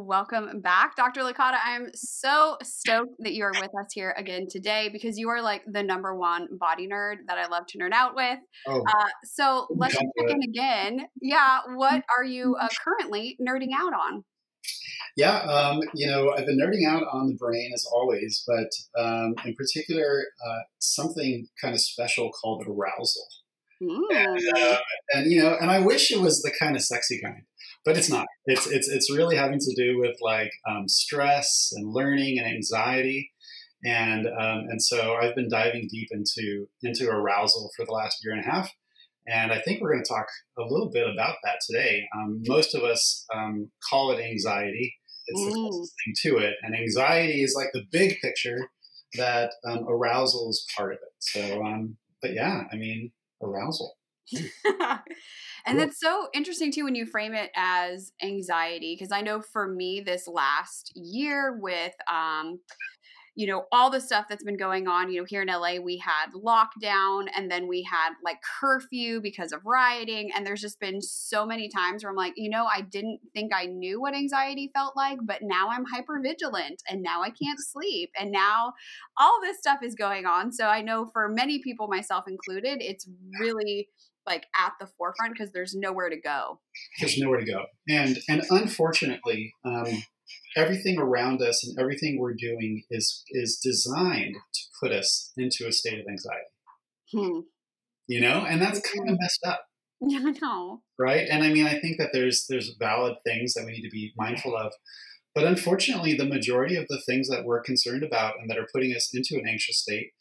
welcome back, Dr. Licata. I'm so stoked that you are with us here again today because you are like the #1 body nerd that I love to nerd out with. Oh, So let's check in again. Yeah, what are you currently nerding out on? Yeah, I've been nerding out on the brain as always, but in particular, something kind of special called arousal. And I wish it was the kind of sexy kind, but it's not. It's really having to do with like stress and learning and anxiety, and so I've been diving deep into arousal for the last year and a half, and I think we're going to talk a little bit about that today. Most of us call it anxiety. It's the closest thing to it, and anxiety is like the big picture that arousal is part of it. So, but yeah, I mean, arousal. And it's so interesting too when you frame it as anxiety, because I know for me this last year with all the stuff that's been going on, here in LA, we had lockdown and then we had like curfew because of rioting. And there's just been so many times where I'm like, I didn't think I knew what anxiety felt like, but now I'm hyper vigilant and now I can't sleep. And now all this stuff is going on. So I know for many people, myself included, it's really like at the forefront because there's nowhere to go. There's nowhere to go. And unfortunately, everything around us and everything we're doing is designed to put us into a state of anxiety. And that's kind of messed up. Yeah, I know. Right? And I mean, I think that there's valid things that we need to be mindful of. But unfortunately, the majority of the things that we're concerned about and that are putting us into an anxious state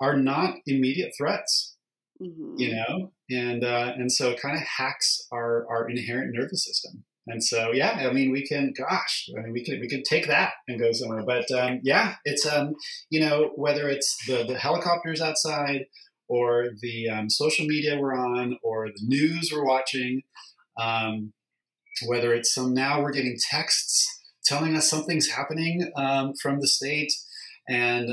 are not immediate threats. And so it kind of hacks our inherent nervous system. And so, yeah, I mean, we can take that and go somewhere. But it's, whether it's the helicopters outside or the social media we're on or the news we're watching, whether it's now we're getting texts telling us something's happening from the state. And,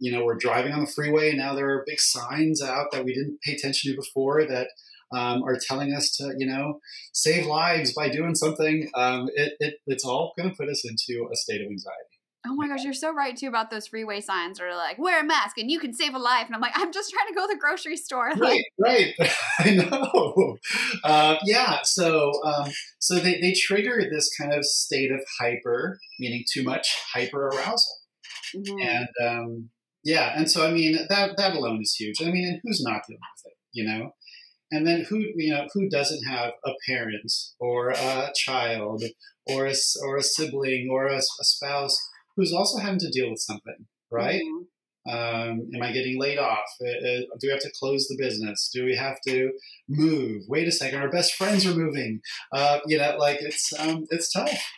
we're driving on the freeway and now there are big signs out that we didn't pay attention to before that are telling us to, save lives by doing something. It's all going to put us into a state of anxiety. Oh my gosh, you're so right too about those freeway signs that are like, wear a mask and you can save a life. And I'm like, I'm just trying to go to the grocery store. Right. I know. So they trigger this kind of state of hyper, meaning too much hyper arousal. And and so I mean that alone is huge. I mean, and who's not dealing with it, And then who doesn't have a parent or a child or a sibling or a spouse who's also having to deal with something, right? Am I getting laid off? Do we have to close the business? Do we have to move? Wait a second, our best friends are moving. It's tough.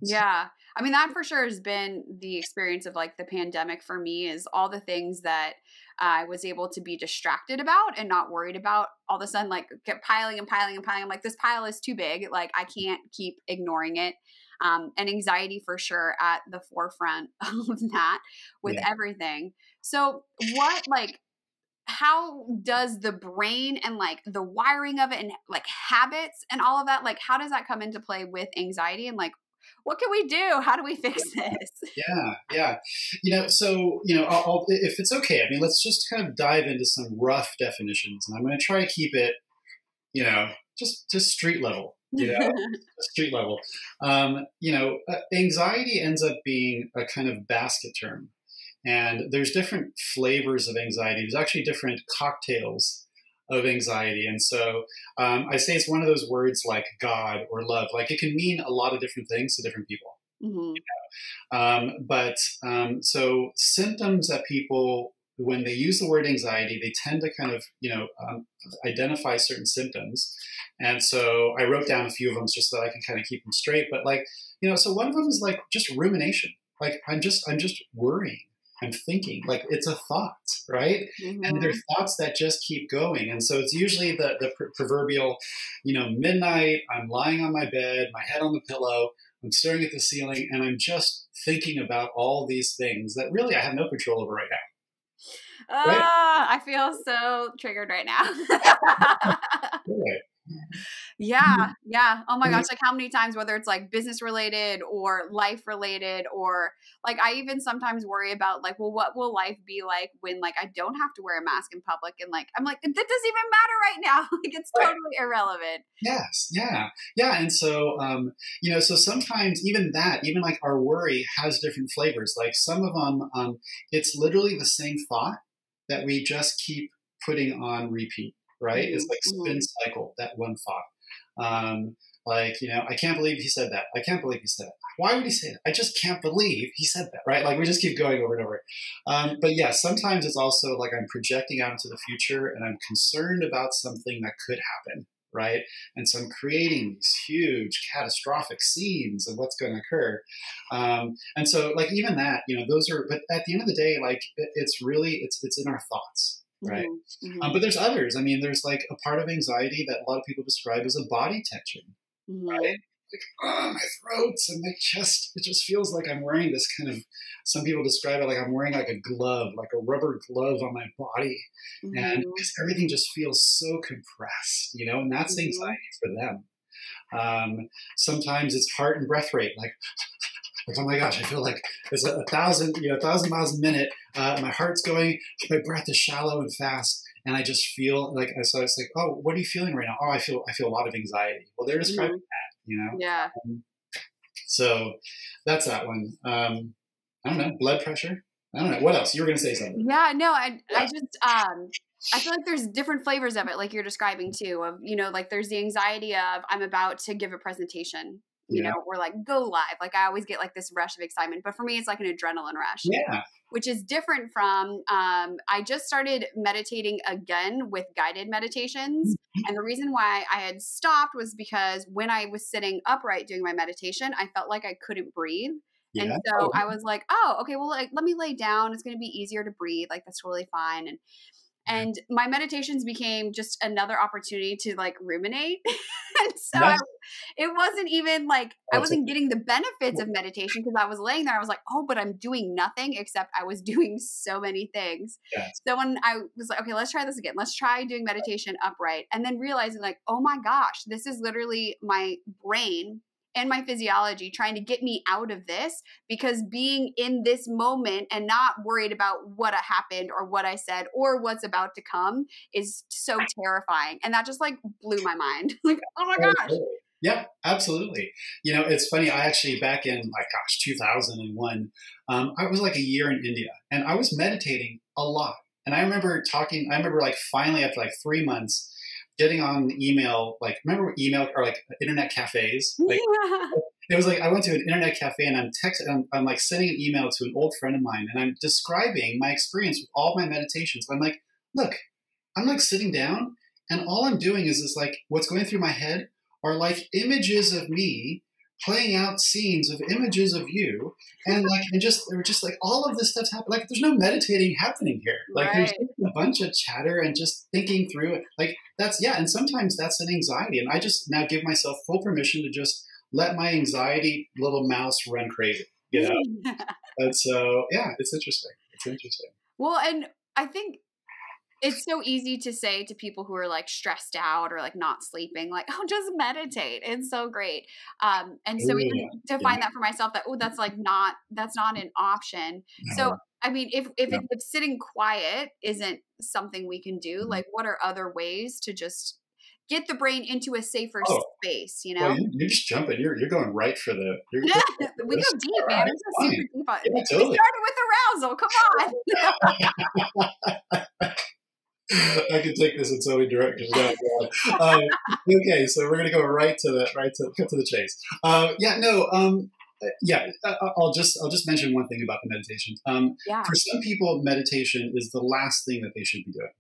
Yeah. I mean, that for sure has been the experience of like the pandemic for me is all the things that I was able to be distracted about and not worried about all of a sudden like get piling and piling and piling. I'm like, this pile is too big. Like I can't keep ignoring it. And anxiety for sure at the forefront of that with everything. So how does the brain and like the wiring of it and like habits and all of that, like how does that come into play with anxiety and like, what can we do? How do we fix this? Yeah. I'll, if it's okay, I mean, let's just kind of dive into some rough definitions, and I'm going to try to keep it, just street level, street level. Anxiety ends up being a kind of basket term, and there's different flavors of anxiety. There's actually different cocktails of anxiety. And so I say it's one of those words like God or love. Like it can mean a lot of different things to different people. So symptoms that people, when they use the word anxiety, they tend to kind of, identify certain symptoms. And so I wrote down a few of them just so that I can kind of keep them straight. But so one of them is like just rumination. Like I'm just worrying. I'm thinking, like it's a thought, right? And they're thoughts that just keep going. And so it's usually the proverbial, midnight, I'm lying on my bed, my head on the pillow, I'm staring at the ceiling, and I'm just thinking about all these things that really I have no control over right now. Right? I feel so triggered right now. Yeah, yeah. Oh my gosh, like how many times, whether it's like business related or life related, or like I even sometimes worry about like, well, what will life be like when like I don't have to wear a mask in public? And like, I'm like, that doesn't even matter right now. Like it's Right. totally irrelevant. Yes, yeah, yeah, and so so sometimes even that, even like our worry has different flavors. Like some of them, it's literally the same thought that we just keep putting on repeat, right? It's like spin Mm-hmm. cycle, that one thought. Like, I can't believe he said that. I can't believe he said it. Why would he say that? I just can't believe he said that, right? Like we just keep going over and over. But yeah, sometimes it's also like I'm projecting out into the future and I'm concerned about something that could happen, right? And so I'm creating these huge catastrophic scenes of what's going to occur. And so like even that, those are, but at the end of the day, like it's really, it's in our thoughts, right? Mm-hmm. Mm-hmm. But there's others. I mean, there's like a part of anxiety that a lot of people describe as a body tension, right? Mm-hmm. Like, oh, my throats and my chest. It just feels like I'm wearing this kind of, some people describe it like I'm wearing like a glove, like a rubber glove on my body. And Mm-hmm. because everything just feels so compressed, and that's Mm-hmm. anxiety for them. Sometimes it's heart and breath rate, like oh my gosh, I feel like it's a thousand miles a minute. My heart's going, my breath is shallow and fast, and I just feel like. So it's like, oh, what are you feeling right now? Oh, I feel a lot of anxiety. Well, they're describing Mm-hmm. that. Yeah. So that's that one. I don't know, blood pressure. I don't know. What else? You were going to say something. Yeah, no, I Yeah. just I feel like there's different flavors of it, like you're describing too, of like there's the anxiety of I'm about to give a presentation, Yeah. or like go live. Like I always get like this rush of excitement. But for me it's like an adrenaline rush, Yeah. which is different from I just started meditating again with guided meditations. And the reason why I had stopped was because when I was sitting upright doing my meditation, I felt like I couldn't breathe. And Yeah. so Oh, I was like, oh, okay, well, like, let me lay down. It's going to be easier to breathe. Like, that's totally fine. yeah. And my meditations became just another opportunity to like ruminate. And so Yes. it wasn't even like I That's wasn't getting the benefits of meditation because I was laying there. I was like, oh, but I'm doing nothing except I was doing so many things. yes. So when I was like, okay, let's try this again. Let's try doing meditation upright. And then realizing like, oh my gosh, this is literally my brain and my physiology trying to get me out of this, because being in this moment and not worried about what happened or what I said or what's about to come is so terrifying. And that just like blew my mind. Like, oh my Oh, gosh. totally. Yeah, absolutely. It's funny. I actually, back in like, gosh, 2001, I was like a year in India and I was meditating a lot. And I remember like finally after like 3 months getting on email, like remember email or like internet cafes? Like Yeah. it was like I went to an internet cafe and I'm like sending an email to an old friend of mine and I'm describing my experience with all my meditations. I'm like, look, I'm like sitting down and all I'm doing is this like what's going through my head are like images of me playing out scenes of images of you and like and just they were just like all of this stuff's happening. Like there's no meditating happening here. Like there's Right. just a bunch of chatter and just thinking through it. Like that's and sometimes that's an anxiety. And I just now give myself full permission to just let my anxiety little mouse run crazy. And so it's interesting. It's interesting. Well, and I think it's so easy to say to people who are like stressed out or like not sleeping, like, oh, just meditate. It's so great. And so Ooh, even to yeah. find that for myself that, oh, that's not an option. So, No. I mean, No. if sitting quiet isn't something we can do, like what are other ways to just get the brain into a safer Oh, space, well, you're just jumping. You're going right for the. You're Yeah, going right for we this. go deep, All man. right, It's a super fine. deep on Yeah, we totally. started with arousal. Come on. I can take this in so many directions now. Okay, so we're gonna go cut to the chase. I'll just mention one thing about the meditation. Yeah. For some people, meditation is the last thing that they should be doing.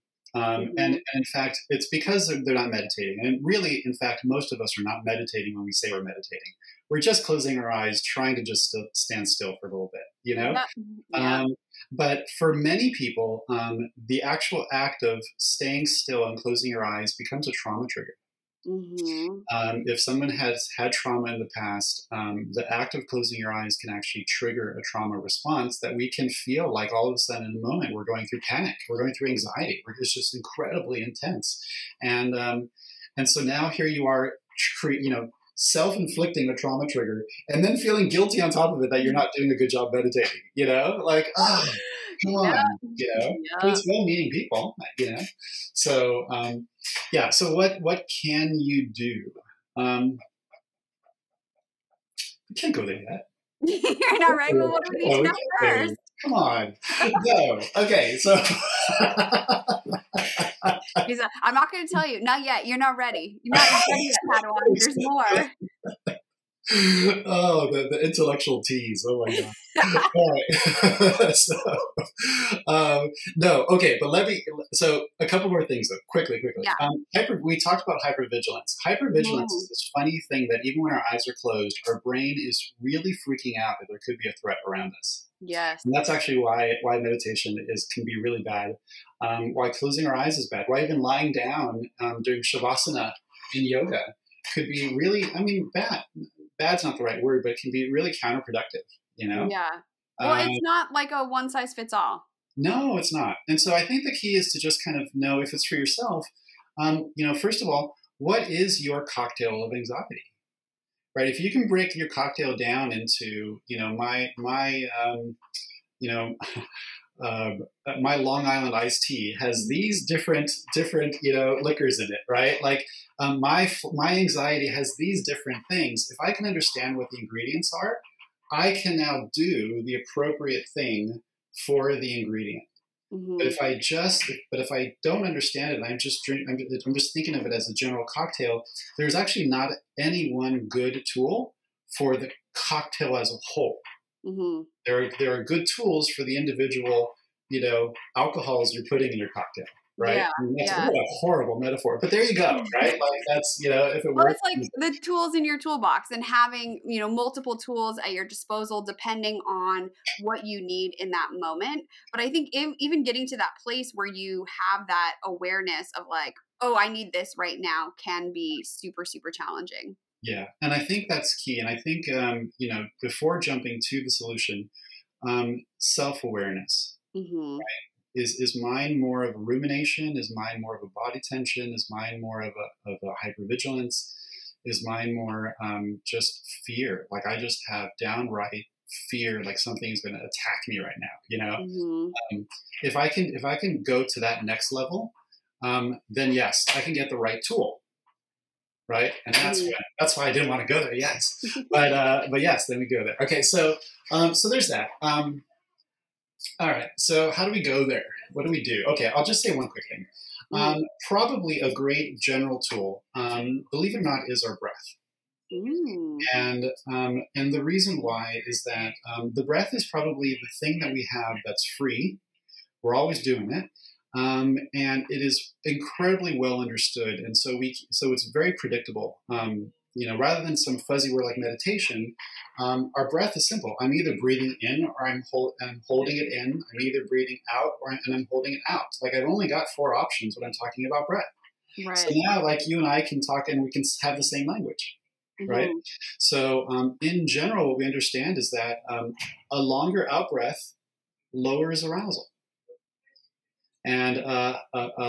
And Mhm. in fact, it's because they're not meditating. And really, in fact, most of us are not meditating when we say we're meditating. We're just closing our eyes, trying to just stand still for a little bit. Yep. Yeah. Um, but for many people, the actual act of staying still and closing your eyes becomes a trauma trigger. Mhm. If someone has had trauma in the past, the act of closing your eyes can actually trigger a trauma response that we can feel like all of a sudden in a moment we're going through panic, we're going through anxiety, it's just incredibly intense. And so now here you are self-inflicting a trauma trigger and then feeling guilty on top of it that you're not doing a good job meditating, like, oh, come Yeah. on, Yeah. it's well-meaning people, So, so what can you do? We can't go there yet. You're not right. Well, what do we need to know first? Come on. No. Okay. So He's like, I'm not going to tell you. Not yet. You're not ready. You're not ready yet, Padawan. There's more. Oh, the intellectual tease. Oh my God. All right. No. Okay. But so a couple more things though, quickly. Yeah. We talked about hypervigilance. Hypervigilance is this funny thing that even when our eyes are closed, our brain is really freaking out that there could be a threat around us. Yes. And that's actually why meditation can be really bad. Why closing our eyes is bad. Why even lying down during shavasana in yoga could be really, bad. Bad's not the right word, but it can be really counterproductive, Yeah. Well, it's not like a one size fits all. No, it's not. And so I think the key is to just kind of know if it's for yourself, first of all, what is your cocktail of anxiety? Right? If you can break your cocktail down into, my Long Island iced tea has these different, liquors in it, right? Like my anxiety has these different things. If I can understand what the ingredients are, I can now do the appropriate thing for the ingredient. Mm-hmm. But if I don't understand it, I'm just thinking of it as a general cocktail. There's actually not any one good tool for the cocktail as a whole. Mm-hmm. There are good tools for the individual, alcohols you're putting in your cocktail, right? Yeah, What a horrible metaphor, but there you go, right? Like that's, if it works. It's like the tools in your toolbox and having, multiple tools at your disposal depending on what you need in that moment. But I think even getting to that place where you have that awareness of like, oh, I need this right now can be super, super challenging. Yeah. And I think that's key. And I think, before jumping to the solution, self-awareness, mm-hmm. right? Is mine more of a rumination? Is mine more of a body tension? Is mine more of a hypervigilance? Is mine more just fear? Like I just have downright fear, like something is going to attack me right now, Mm-hmm. If I can go to that next level, then yes, I can get the right tool. Right. And that's why I didn't want to go there yet. But yes, then we go there. Okay. So there's that. All right. So how do we go there? What do we do? Okay. I'll just say one quick thing. Probably a great general tool, believe it or not, is our breath. And the reason why is that the breath is probably the thing that we have that's free. We're always doing it. And it is incredibly well understood. And so it's very predictable. Rather than some fuzzy word like meditation, our breath is simple. I'm either breathing in or I'm holding it in. I'm either breathing out and I'm holding it out. Like I've only got 4 options when I'm talking about breath. Right. So now like you and I can talk and we can have the same language. Mm-hmm. Right. So in general, what we understand is that a longer out breath lowers arousal. And a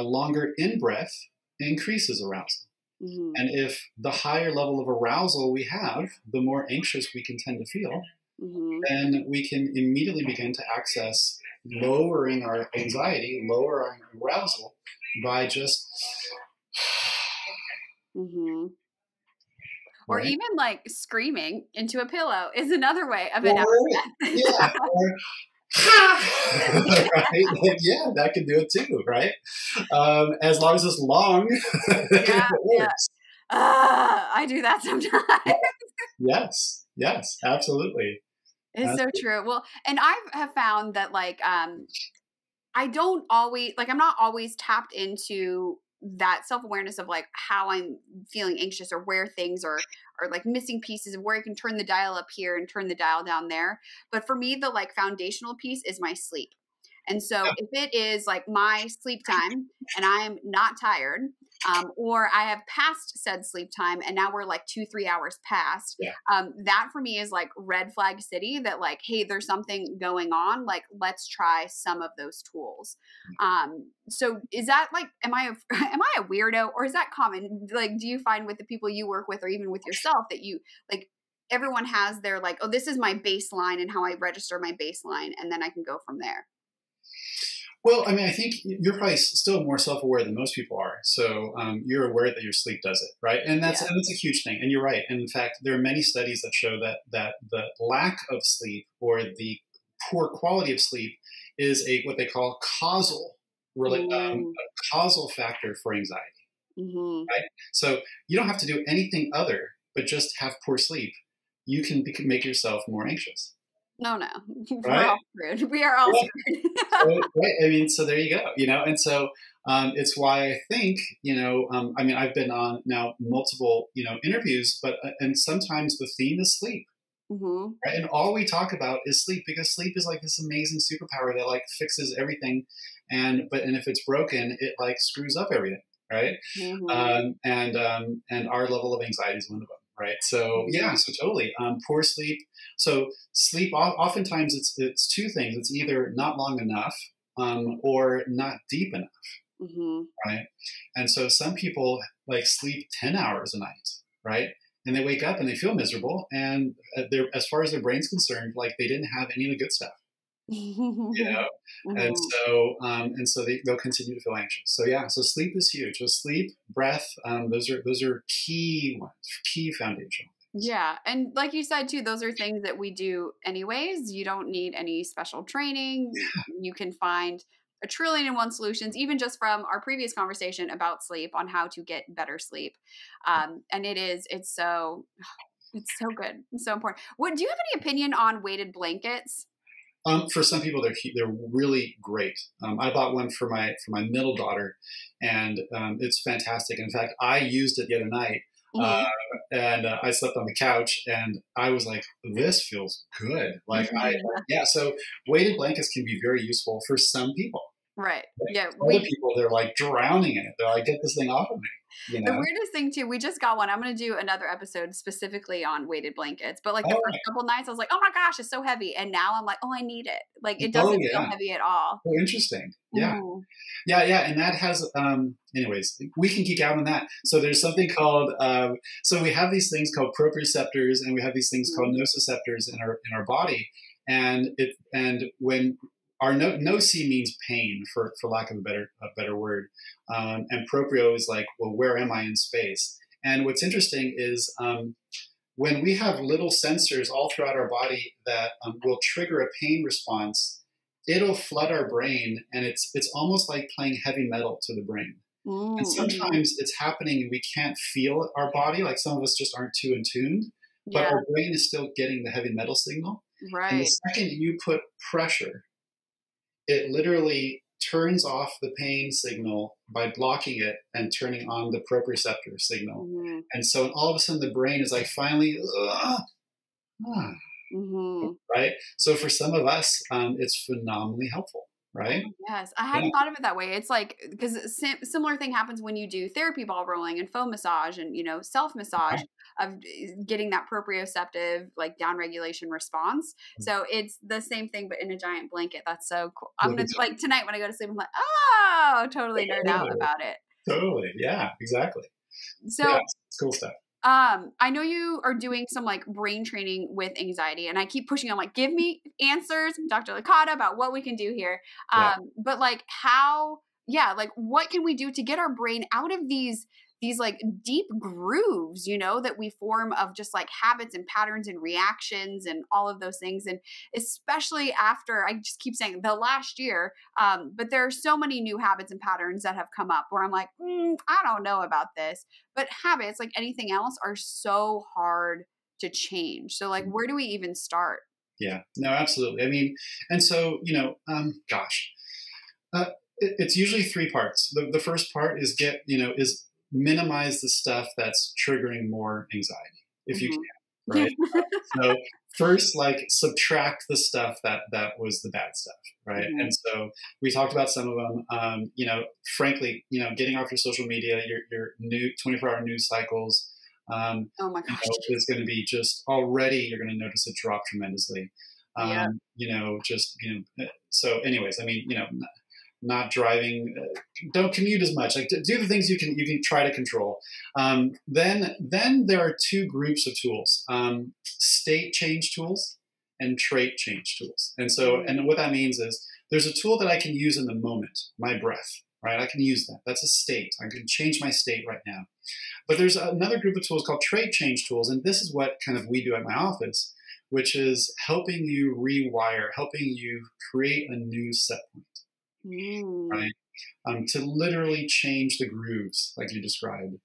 longer in-breath increases arousal. Mm-hmm. And if the higher level of arousal we have, the more anxious we can tend to feel, mm-hmm. then we can immediately begin to access lowering our anxiety, lowering our arousal by just... Mm-hmm. Or right? Even like screaming into a pillow is another way of an out-breath. Yeah. Right? Yeah, that can do it too, right? As long as it's long, it works. I do that sometimes. Yes, absolutely. It's so true. Well, and I have found that like I don't always I'm not always tapped into that self-awareness of like how I'm feeling anxious or where things are like missing pieces of where I can turn the dial up here and turn the dial down there. But for me, the like foundational piece is my sleep. And so if it is like my sleep time and I'm not tired, or I have passed said sleep time and now we're like 2-3 hours past. Yeah. That for me is like red flag city that like, hey, there's something going on. Like, let's try some of those tools. So is that like, am I a weirdo, or is that common? Like, do you find with the people you work with or even with yourself that you like, everyone has their like, oh, this is my baseline and how I register my baseline, and then I can go from there? Well, I mean, I think you're probably still more self-aware than most people are. So you're aware that your sleep does it, right? And that's a huge thing. And you're right. And in fact, there are many studies that show that the lack of sleep or the poor quality of sleep is what they call causal, a causal factor for anxiety. Right? So you don't have to do anything other but just have poor sleep. You can make yourself more anxious. No, we're right? all screwed. We are all screwed. Right. I mean, so there you go. And so it's why I think I mean, I've been on now multiple interviews, but and sometimes the theme is sleep. Right? And all we talk about is sleep, because sleep is like this amazing superpower that like fixes everything, and if it's broken, it like screws up everything, right? And our level of anxiety is one of them, right? So so totally, poor sleep. So sleep, oftentimes it's two things. It's either not long enough or not deep enough, right? And so some people like sleep 10 hours a night, right? And they wake up and they feel miserable, and as far as their brain's concerned, like they didn't have any of the good stuff, and so they'll continue to feel anxious. So so sleep is huge. So sleep, breath, those are key ones, key foundational. Yeah. And like you said, too, those are things that we do anyways. You don't need any special training. You can find a trillion and one solutions, even just from our previous conversation about sleep, on how to get better sleep. And it's so good. It's so important. Do you have any opinion on weighted blankets? For some people, they're really great. I bought one for my middle daughter, and it's fantastic. In fact, I used it the other night. And I slept on the couch, and I was like, "This feels good." Like So weighted blankets can be very useful for some people. Right. Yeah. Other people, they're like drowning in it. They're like, "Get this thing off of me." The weirdest thing too, we just got one. I'm going to do another episode specifically on weighted blankets. But like the first couple nights, I was like, "Oh my gosh, it's so heavy," and now I'm like, "Oh, I need it." Like it doesn't feel heavy at all. Oh, interesting. Yeah. And that has. Anyways, we can geek out on that. So there's something called. So we have these things called proprioceptors, and we have these things called nociceptors in our body, and when our noci means pain, for lack of a better word, and proprio is like, well, where am I in space? And what's interesting is when we have little sensors all throughout our body that will trigger a pain response, it'll flood our brain, and it's almost like playing heavy metal to the brain. And sometimes it's happening and we can't feel our body, like some of us just aren't too in tuned, but our brain is still getting the heavy metal signal. Right. And the second you put pressure, it literally turns off the pain signal by blocking it and turning on the proprioceptor signal. And so all of a sudden the brain is like, finally, right? So for some of us, it's phenomenally helpful. Right? Yes. I hadn't thought of it that way. It's like, because similar thing happens when you do therapy ball rolling and foam massage and, self-massage of getting that proprioceptive, like down regulation response. So it's the same thing, but in a giant blanket. That's so cool. I'm going to like tonight when I go to sleep, I'm like, oh, totally nerd out about it. Totally. Yeah, exactly. So it's cool stuff. I know you are doing some like brain training with anxiety, and I keep pushing on like, give me answers, Dr. Licata, about what we can do here. But like like what can we do to get our brain out of these like deep grooves, that we form of just like habits and patterns and reactions and all of those things. And especially after, I just keep saying the last year, but there are so many new habits and patterns that have come up where I'm like, I don't know about this. But habits, like anything else, are so hard to change. So like, where do we even start? Yeah, no, absolutely. I mean, and so, it's usually three parts. The first part is minimize the stuff that's triggering more anxiety, if you can, right? So first like subtract the stuff that was the bad stuff, right? Mm-hmm. And so we talked about some of them. Frankly, getting off your social media, your new 24-hour news cycles, Oh my gosh. is going to be just already you're going to notice it drop tremendously. Yeah. So anyways, I mean, not driving, don't commute as much, like do the things you can try to control. Then there are two groups of tools, state change tools and trait change tools. And so, and what that means is there's a tool that I can use in the moment, my breath, right? I can use that. That's a state. I can change my state right now. But there's another group of tools called trait change tools. And this is what kind of we do at my office, which is helping you rewire, helping you create a new set point, right? To literally change the grooves like you described.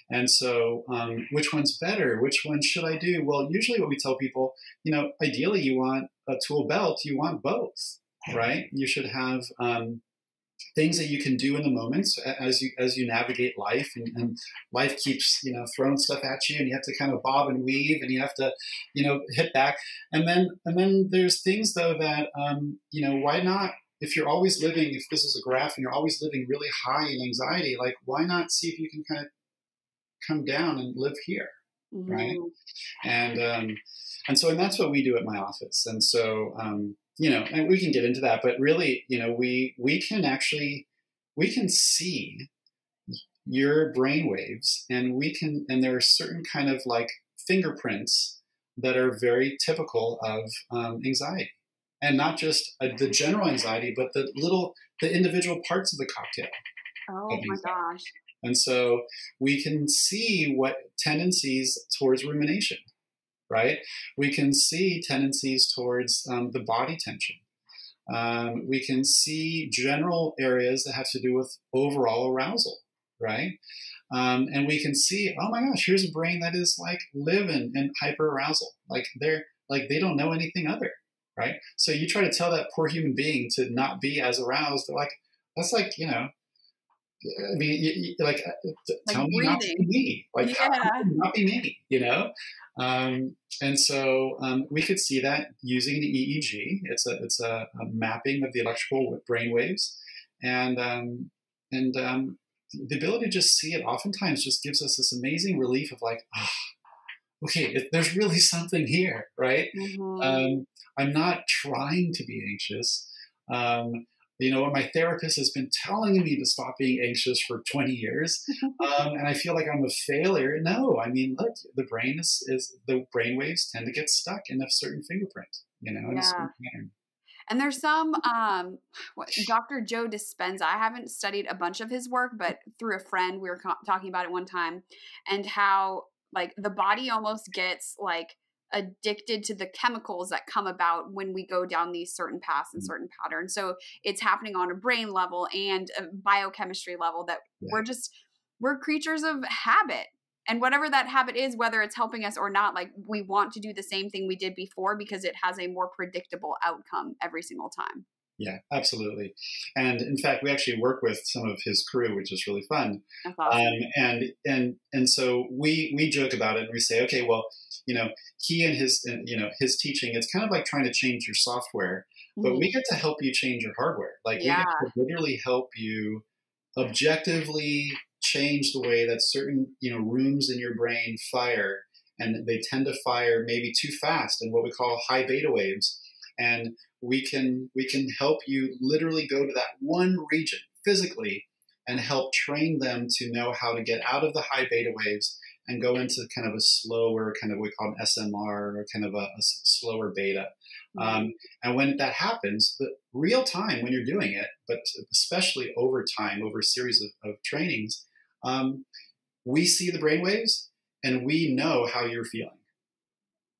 And so which one's better? Which one should I do? Well, usually what we tell people, ideally you want a tool belt, you want both, right? You should have things that you can do in the moments as you navigate life, and life keeps throwing stuff at you, and you have to kind of bob and weave, and you have to hit back, and then there's things though that why not, if you're always living, if this is a graph and you're always living really high in anxiety, like why not see if you can kind of come down and live here, right? And so that's what we do at my office, and so and we can get into that, but really, we can see your brain waves, and there are certain kind of like fingerprints that are very typical of anxiety, and not just the general anxiety, but the individual parts of the cocktail. Oh my gosh. And so we can see what tendencies towards rumination, right? We can see tendencies towards the body tension. We can see general areas that have to do with overall arousal, right? And we can see, oh my gosh, here's a brain that is like living in hyper arousal. Like they don't know anything other, right? So you try to tell that poor human being to not be as aroused. They're like, that's like, I mean, tell me not to be me. Like, how not be me, and so we could see that using the EEG. It's a mapping of the electrical brain waves, and the ability to just see it oftentimes just gives us this amazing relief of like, okay, there's really something here, right? I'm not trying to be anxious. My therapist has been telling me to stop being anxious for 20 years, and I feel like I'm a failure. No, I mean, look, the brain the brain waves tend to get stuck in a certain fingerprint, in a certain pattern. And there's some, Dr. Joe Dispenza, I haven't studied a bunch of his work, but through a friend, we were talking about it one time, and how like the body almost gets like addicted to the chemicals that come about when we go down these certain paths and certain patterns. So it's happening on a brain level and a biochemistry level that we're creatures of habit. And whatever that habit is, whether it's helping us or not, like we want to do the same thing we did before because it has a more predictable outcome every single time. Yeah, absolutely. And in fact, we actually work with some of his crew, which is really fun. That's awesome. And so we joke about it, and we say, okay, well, he and his teaching, it's kind of like trying to change your software, but we get to help you change your hardware. Like we get to literally help you objectively change the way that certain, rooms in your brain fire, and they tend to fire maybe too fast in what we call high beta waves. And we can help you literally go to that one region physically and help train them to know how to get out of the high beta waves and go into kind of a slower, kind of what we call an SMR, or kind of a slower beta. And when that happens, the real time when you're doing it, but especially over time, over a series of trainings, we see the brain waves and we know how you're feeling.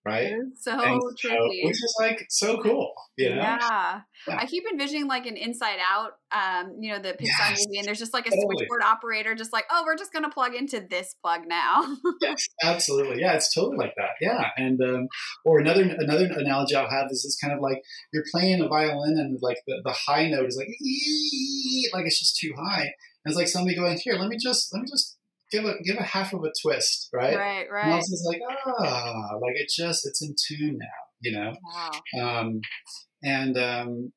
Right? So tricky. Which is like so cool. Yeah. I keep envisioning like an Inside Out, the Pixar movie, and there's just like a switchboard operator, just like, oh, we're just going to plug into this plug now. Yes, absolutely. Yeah, it's totally like that. Yeah. And, or another analogy I'll have is this kind of like you're playing a violin and like the high note is like it's just too high. And it's like somebody going, here, let me just give a half of a twist, right? Right, And right. also it's like, like it's in tune now, Wow.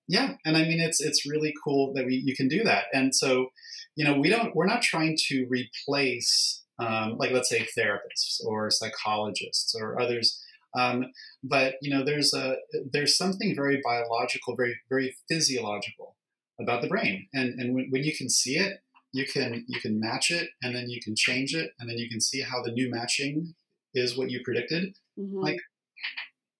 Yeah, and I mean it's really cool that you can do that. And so, we're not trying to replace like, let's say, therapists or psychologists or others. But there's something very biological, very very physiological about the brain, and when you can see it, you can match it, and then you can change it, and then you can see how the new matching is what you predicted. Like, Hmm.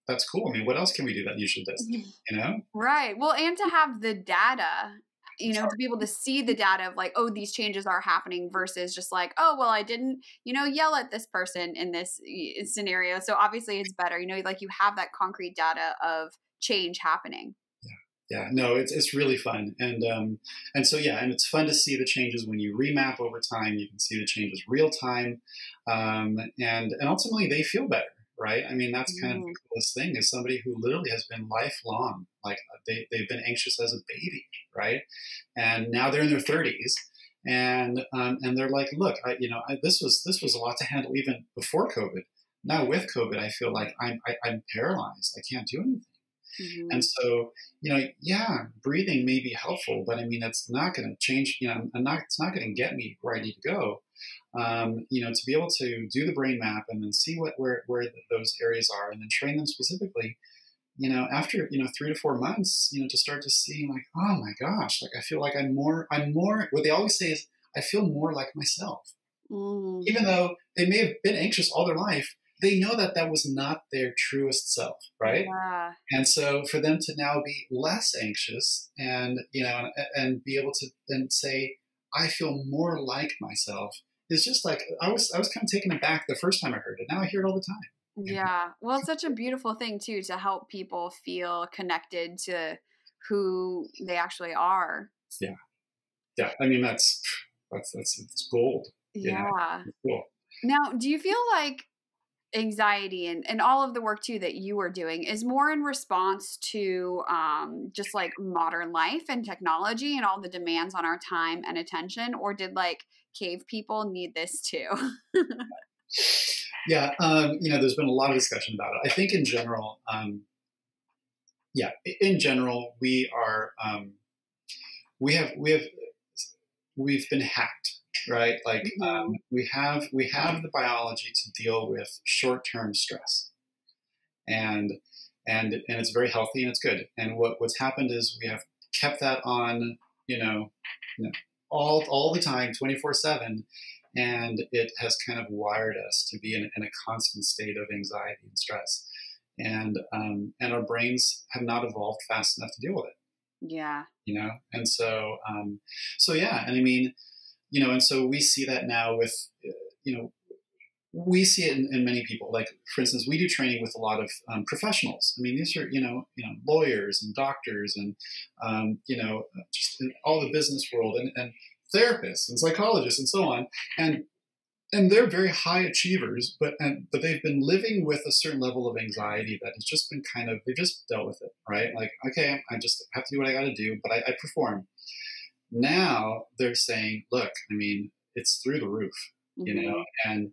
that's cool. I mean, what else can we do that usually does? You know, Right. Well, and to have the data, to be able to see the data of like, oh, these changes are happening versus just like, oh, well, I didn't, yell at this person in this scenario. So obviously it's better, like you have that concrete data of change happening. yeah, no, it's really fun, and so yeah, and it's fun to see the changes when you remap over time. You can see the changes real time, and ultimately they feel better, right? I mean, that's kind of the Mm. coolest thing, is somebody who literally has been lifelong, like they've been anxious as a baby, right? And now they're in their 30s, and they're like, look, this was a lot to handle even before COVID. Now with COVID, I feel like I'm paralyzed. I can't do anything. And Hmm. so, yeah, breathing may be helpful, but I mean, it's not going to change, it's not going to get me where I need to go. To be able to do the brain map and then see where those areas are, and then train them specifically, after, 3 to 4 months, to start to see like, oh my gosh, like I feel like I'm more, what they always say is, I feel more like myself. Mm. Even though they may have been anxious all their life, they know that that was not their truest self, right? Yeah. And so for them to now be less anxious, and be able to then say, I feel more like myself, is just like, I was kind of taken aback the first time I heard it. Now I hear it all the time. You know? Yeah. Well, it's such a beautiful thing too to help people feel connected to who they actually are. Yeah. Yeah. I mean, that's it's gold, Yeah. It's cool. Now, do you feel like anxiety and all of the work too that you are doing is more in response to just like modern life and technology and all the demands on our time and attention, or did like cave people need this too? Yeah. There's been a lot of discussion about it. I think in general, yeah, in general, we have we've been hacked, right? Like, Hmm. we have the biology to deal with short-term stress, and and it's very healthy and it's good. And what's happened is we have kept that on, you know all the time, 24/7, and it has kind of wired us to be in a constant state of anxiety and stress, and our brains have not evolved fast enough to deal with it. Yeah. And so yeah, and I mean, and so we see that now with, you know we see it in many people. Like, for instance, we do training with a lot of professionals. I mean, these are, lawyers and doctors, and just in all the business world, and therapists and psychologists and so on, and they're very high achievers, but they've been living with a certain level of anxiety that has just been kind of, they've just dealt with it, right? Like, okay, I just have to do what I got to do, but I perform. Now they're saying, look, I mean, it's through the roof, Hmm. and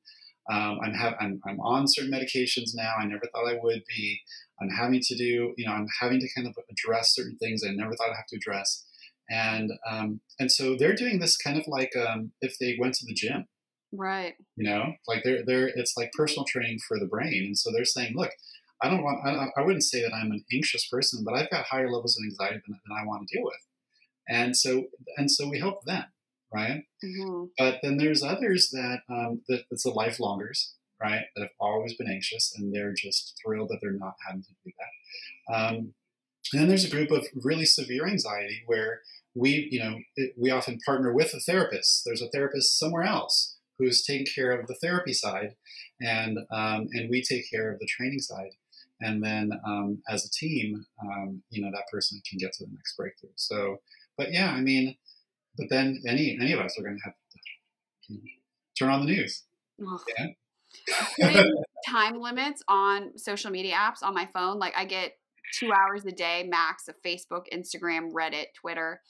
I'm on certain medications now. I never thought I would be. I'm having to kind of address certain things I never thought I'd have to address, and so they're doing this kind of like, if they went to the gym, Right. like they're it's like personal training for the brain, and so they're saying, look, I wouldn't say that I'm an anxious person, but I've got higher levels of anxiety than I want to deal with, and so we help them, right? Hmm. But then there's others that it's the lifelongers, right? That have always been anxious, and they're just thrilled that they're not having to do that. And then there's a group of really severe anxiety where we often partner with a therapist. There's a therapist somewhere else who's taking care of the therapy side, and we take care of the training side. And then, as a team, that person can get to the next breakthrough. So, but yeah, I mean, but then any of us are going to have to turn on the news. Ugh. Yeah. Putting time limits on social media apps on my phone, like I get 2 hours a day max of Facebook, Instagram, Reddit, Twitter.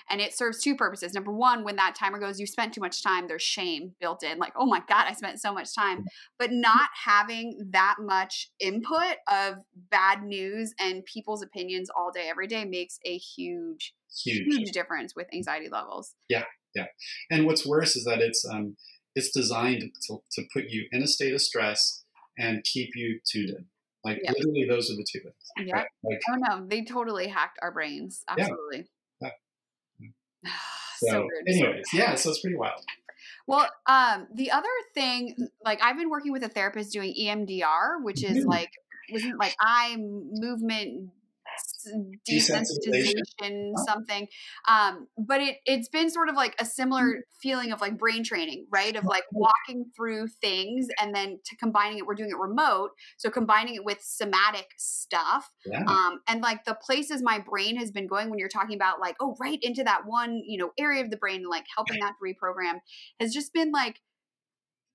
And it serves two purposes. Number one, when that timer goes, you spent too much time, there's shame built in. Like, oh my God, I spent so much time. But not having that much input of bad news and people's opinions all day, every day makes a huge difference with anxiety levels. Yeah. Yeah. And what's worse is that it's designed to put you in a state of stress and keep you tuned in. Like literally those are the two things. Yeah. Right? Like, oh no, they totally hacked our brains. Absolutely. Yeah. So anyways, so it's pretty wild. Well, the other thing, like I've been working with a therapist doing EMDR, which is like, wasn't like eye movement desensitization something. But it's been sort of like a similar feeling of like brain training, right? Of like walking through things and then combining it, we're doing it remote. So combining it with somatic stuff. And like the places my brain has been going when you're talking about like, oh, right into that one, area of the brain, and like helping that to reprogram has just been like,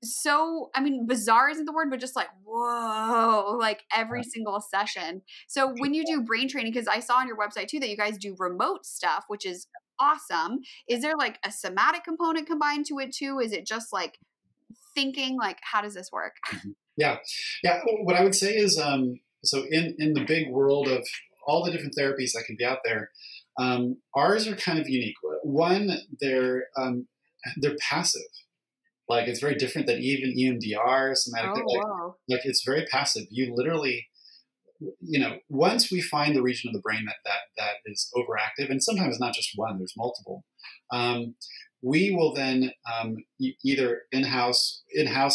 so, I mean, bizarre isn't the word, but just like, whoa, like every single session. So when you do brain training, because I saw on your website too that you guys do remote stuff, which is awesome. Is there like a somatic component combined to it too? Is it just like thinking, like, how does this work? Yeah. What I would say is, so in the big world of all the different therapies that can be out there, ours are kind of unique. One, they're passive. Like it's very different than even EMDR, somatic. Like it's very passive. You literally, once we find the region of the brain that is overactive, and sometimes not just one, there's multiple. We will then either in-house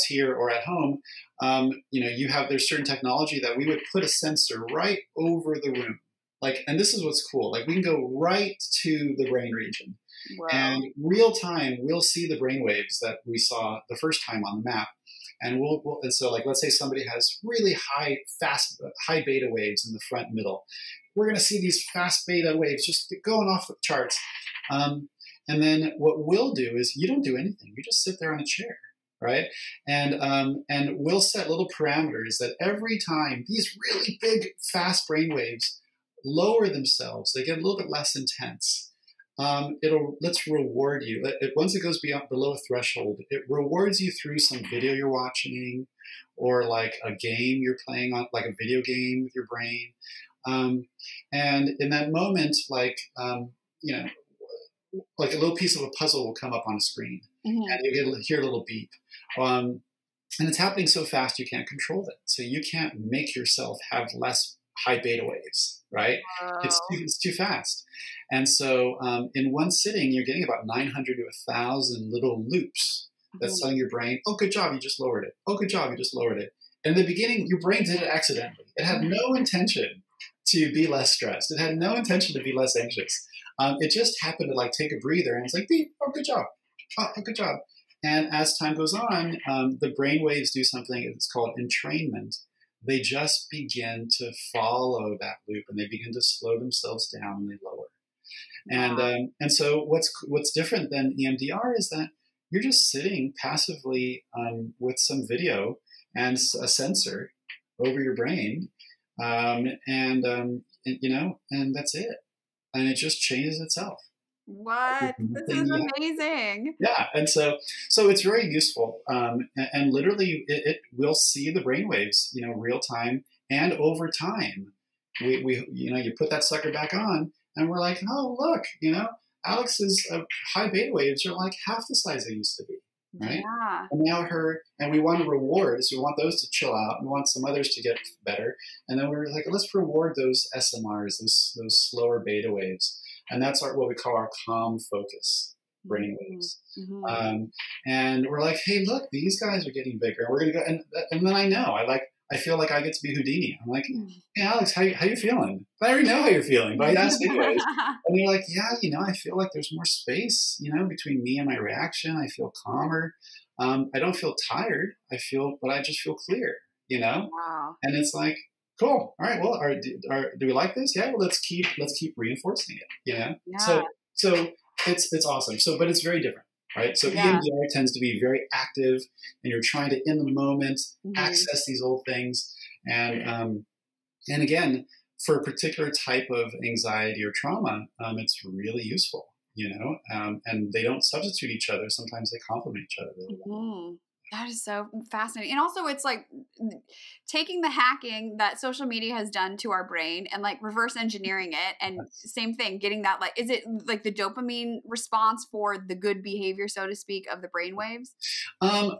here or at home. There's certain technology that we would put a sensor right over the room. Like, and this is what's cool. Like we can go right to the brain region. Wow. And real time, we'll see the brain waves that we saw the first time on the map. And and so like, let's say somebody has really high beta waves in the front middle. We're going to see these fast beta waves just going off the charts. And then what we'll do is you don't do anything. You just sit there on a chair, right? And we'll set little parameters that every time these really big, fast brain waves lower themselves, they get a little bit less intense. Let's reward you. Once it goes below a threshold, it rewards you through some video you're watching or like a game you're playing on, like a video game with your brain. And in that moment, like a little piece of a puzzle will come up on a screen and you hear a little beep. And it's happening so fast you can't control it. So you can't make yourself have less high beta waves, right? Wow. It's too fast. And so in one sitting, you're getting about 900 to 1,000 little loops that's telling your brain, oh, good job, you just lowered it. Oh, good job, you just lowered it. And in the beginning, your brain did it accidentally. It had no intention to be less stressed. It had no intention to be less anxious. It just happened to like take a breather and it's like, beep, oh, good job. Oh, good job. And as time goes on, the brain waves do something that's called entrainment. They just begin to follow that loop and they begin to slow themselves down and they lower. And so what's different than EMDR is that you're just sitting passively with some video and a sensor over your brain, and that's it. And it just changes itself. What? This is amazing. Yeah, and so it's very useful, and literally it will see the brainwaves, real time and over time. We you put that sucker back on, and we're like, oh look, Alex's high beta waves are like half the size they used to be, right? Yeah. And now and we want to reward, so we want those to chill out, we want some others to get better, and then we're like, let's reward those SMRs, those slower beta waves. And that's what we call our calm focus brainwaves. And we're like, hey, look, these guys are getting bigger. We're going to go. And then I feel like I get to be Houdini. I'm like, hey, Alex, how you feeling? But I already know how you're feeling, but I asked anyways. And you're like, yeah, I feel like there's more space, between me and my reaction. I feel calmer. I don't feel tired. But I just feel clear, Wow. And it's like, cool. All right. Well, do we like this? Yeah. Well, let's keep reinforcing it. Yeah. So it's awesome. So, but it's very different, right? So EMDR tends to be very active, and you're trying to in the moment access these old things. And again, for a particular type of anxiety or trauma, it's really useful, and they don't substitute each other. Sometimes they complement each other really well. Mhm. That is so fascinating. And also it's like taking the hacking that social media has done to our brain and like reverse engineering it, and same thing, getting that, like, is it like the dopamine response for the good behavior, so to speak, of the brain waves? Um,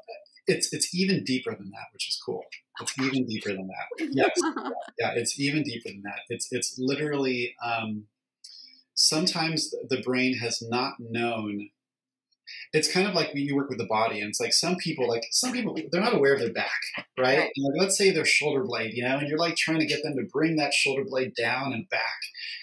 it's even deeper than that, which is cool. Oh It's my even deeper than that. Yes, gosh. yeah, it's even deeper than that. It's literally sometimes the brain has not known. It's kind of like when you work with the body, and it's like some people, they're not aware of their back, right? Right. And like, let's say their shoulder blade, and you're like trying to get them to bring that shoulder blade down and back,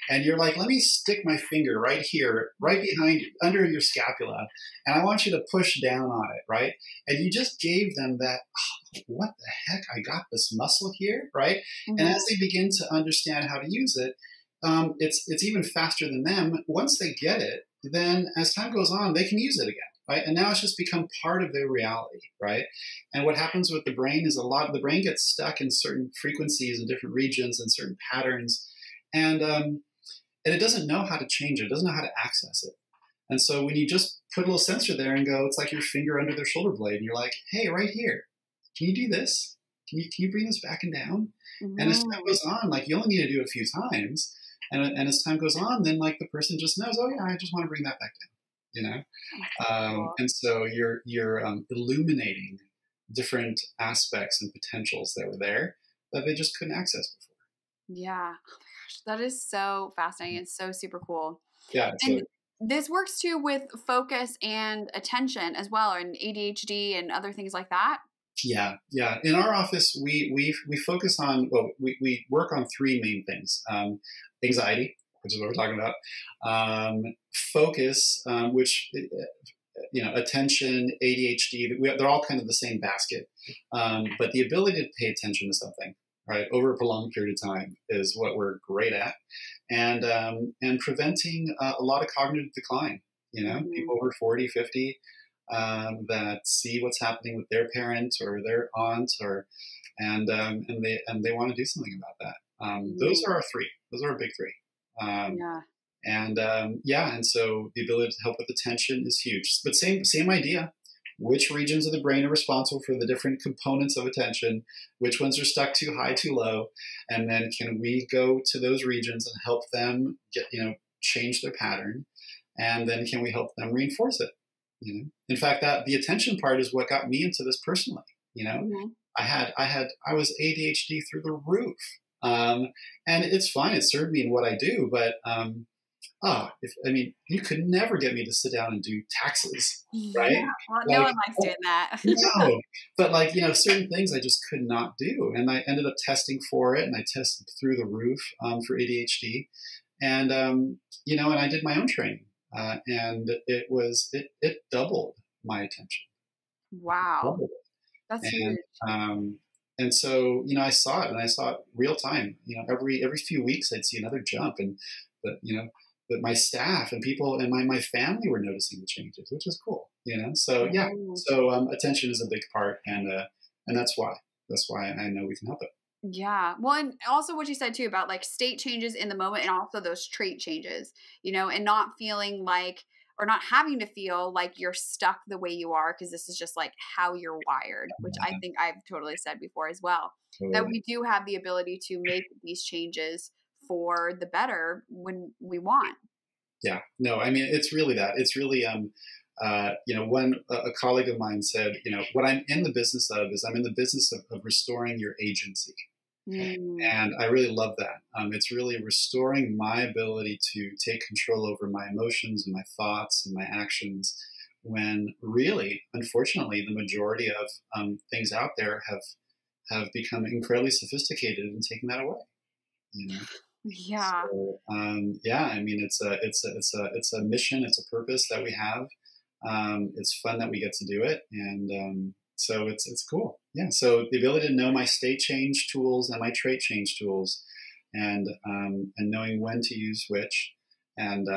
and you're like, let me stick my finger right here, right behind, under your scapula, and I want you to push down on it, right? And you just gave them that. Oh, what the heck? I got this muscle here, right? And Mhm. as they begin to understand how to use it, it's even faster than them. Once they get it, then as time goes on, they can use it again. Right? And now it's just become part of their reality, right? And what happens with the brain is the brain gets stuck in certain frequencies in different regions and certain patterns, and it doesn't know how to change it. It doesn't know how to access it. And so when you just put a little sensor there and go, it's like your finger under their shoulder blade, and you're like, hey, right here, can you do this? Can you bring this back and down? And as time Mhm. goes on, like you only need to do it a few times, and as time goes on, then like the person just knows, oh yeah, I just want to bring that back down, you know. Cool. And so you're illuminating different aspects and potentials that were there that they just couldn't access before. Yeah. Oh my gosh, that is so fascinating. It's so super cool. Yeah. So And this works too with focus and attention as well, and ADHD and other things like that. yeah. In our office, we focus on, we work on three main things: anxiety, which is what we're talking about, focus, which attention, ADHD, they're all kind of the same basket. But the ability to pay attention to something, right, over a prolonged period of time is what we're great at, and preventing a lot of cognitive decline. Mhm. People over 40, 50 that see what's happening with their parent or their aunt, and they want to do something about that. Those Mhm. are our three. Those are our big three. Um, Yeah. and so the ability to help with attention is huge. But same idea. Which regions of the brain are responsible for the different components of attention? Which ones are stuck too high, too low? And then can we go to those regions and help them change their pattern? And then can we help them reinforce it? In fact, that the attention part is what got me into this personally. You know, Mhm. I was ADHD through the roof, um, and it's fine. It served me in what I do, but you could never get me to sit down and do taxes, Yeah. right? Well, no Like, one likes doing that. no, but like, certain things I just could not do. And I ended up testing for it, and I tested through the roof for ADHD. And I did my own training. And it doubled my attention, Wow. doubled That's it. huge. And so, I saw it real time, every few weeks I'd see another jump. But my staff and people and my family were noticing the changes, which is cool. So yeah, Mhm. so attention is a big part, and that's why I know we can help it. Yeah. Well, and also what you said too about like state changes in the moment and also those trait changes, and not feeling like, or not having to feel like you're stuck the way you are, because this is just like how you're wired, which I think I've totally said before as well, that Totally. we do have the ability to make these changes for the better when we want. Yeah, no, I mean, it's really that. It's really, when a colleague of mine said, what I'm in the business of is I'm in the business of restoring your agency. Mm, And I really love that. It's really restoring my ability to take control over my emotions and my thoughts and my actions, when really, unfortunately, the majority of things out there have become incredibly sophisticated and taken that away. You know. yeah. So yeah, I mean, it's a mission, it's a purpose that we have. It's fun that we get to do it, and so it's cool. Yeah. So the ability to know my state change tools and my trait change tools, and knowing when to use which, And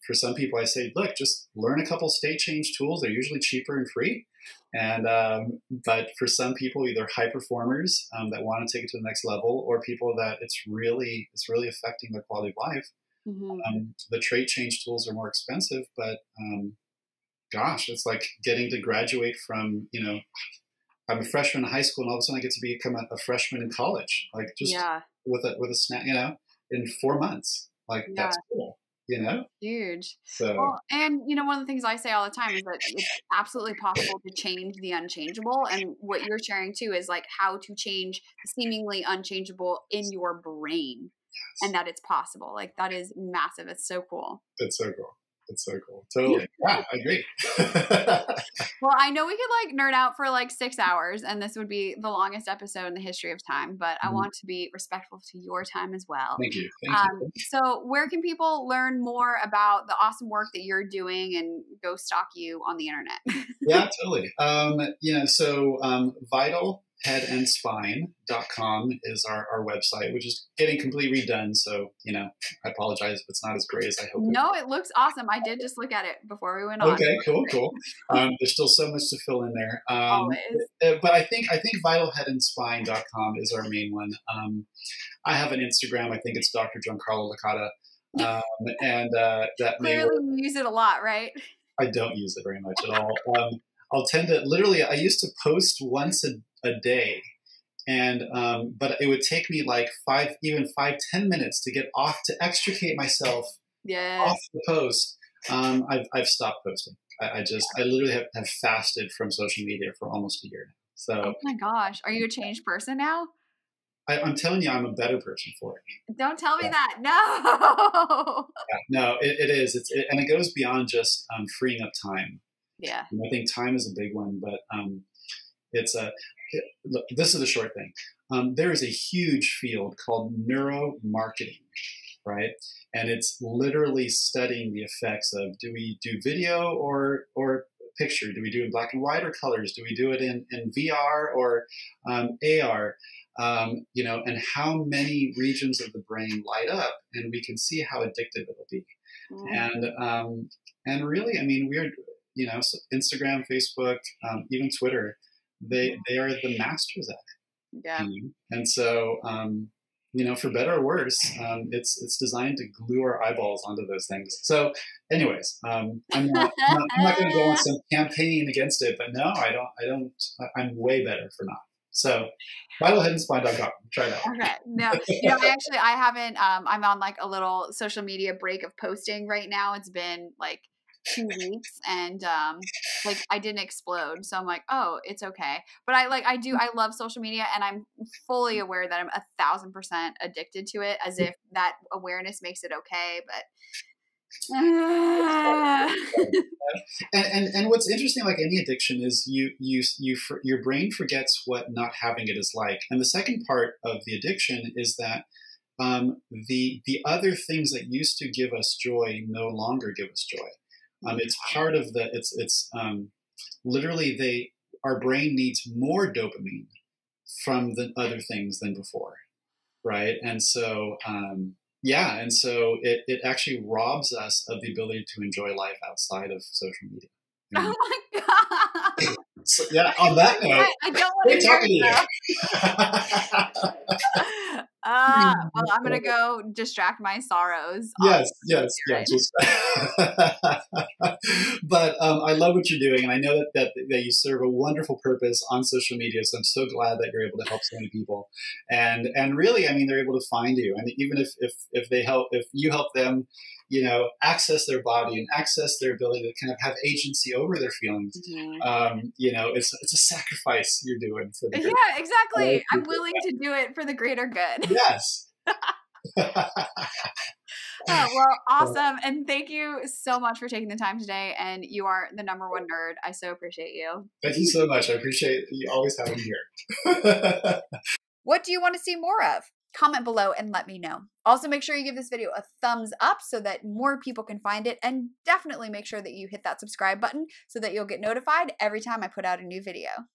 for some people, I say, look, just learn a couple state change tools. They're usually cheaper and free. And but for some people, either high performers that want to take it to the next level, or people that it's really affecting their quality of life. The trait change tools are more expensive, but gosh, it's like getting to graduate from, I'm a freshman in high school, and all of a sudden I get to become a freshman in college, like just with a snap, in 4 months. Like that's cool, Huge. So, well, and one of the things I say all the time is that it's absolutely possible to change the unchangeable. And what you're sharing too is like how to change the seemingly unchangeable in your brain, and that it's possible. Like that is massive. It's so cool. It's so cool. It's so cool. Totally. Yeah, I agree. Well, I know we could like nerd out for like 6 hours, and this would be the longest episode in the history of time, but I want to be respectful to your time as well. Thank you. Thank you. So where can people learn more about the awesome work that you're doing and go stalk you on the internet? Yeah, totally. So vitalheadandspine.com is our website, which is getting completely redone. So, I apologize if it's not as great as I hope. No, it looks awesome. I did just look at it before we went on. Okay, cool. There's still so much to fill in there. Always. But I think vitalheadandspine.com is our main one. I have an Instagram. I think it's Dr. Giancarlo Licata. And that clearly you use it a lot, right? I don't use it very much at all. I'll tend to I used to post once a day, and but it would take me like 10 minutes to get off, to extricate myself off the post. I've stopped posting. I literally have fasted from social media for almost a year now. So, oh my gosh, are you a changed person now? I'm telling you, I'm a better person for it. Don't tell me that. No. No, it is. And it goes beyond just freeing up time. Yeah. And I think time is a big one, but look, this is the short thing. There is a huge field called neuromarketing, right? And it's literally studying the effects of, do we do video or picture? Do we do it in black and white or colors? Do we do it in VR or AR? And how many regions of the brain light up, and we can see how addictive it'll be. And really, I mean, we're, so Instagram, Facebook, even Twitter, they are the masters at it. Yeah. And so, for better or worse, it's designed to glue our eyeballs onto those things. So anyways, I'm not going to go on some campaign against it, but no, I don't, I'm way better for not. So vitalheadandspine.com. Try that. Okay. No, I haven't, I'm on like a little social media break of posting right now. It's been like 2 weeks, and like I didn't explode. So I'm like, oh, it's okay. But I love social media, and I'm fully aware that I'm 1,000% addicted to it, as if that awareness makes it okay. But and what's interesting, like any addiction, is your brain forgets what not having it is like. And the second part of the addiction is that the other things that used to give us joy no longer give us joy. It's part of it's literally our brain needs more dopamine from the other things than before, right? And so and so it actually robs us of the ability to enjoy life outside of social media. Oh my god! So, on that note, I don't want to talking to you. Well, I'm gonna go distract my sorrows. Yes. But I love what you're doing, and I know that you serve a wonderful purpose on social media. So I'm so glad that you're able to help so many people, and really, I mean, they're able to find you, and even if you help them, access their body and access their ability to kind of have agency over their feelings. It's a sacrifice you're doing for the greater. Yeah, exactly. I'm willing to do it for the greater good. Yes. Well, awesome. And thank you so much for taking the time today. And you are the number one nerd. I so appreciate you. Thank you so much. I appreciate you always having me here. What do you want to see more of? Comment below and let me know. Also, make sure you give this video a thumbs up so that more people can find it. And definitely make sure that you hit that subscribe button so that you'll get notified every time I put out a new video.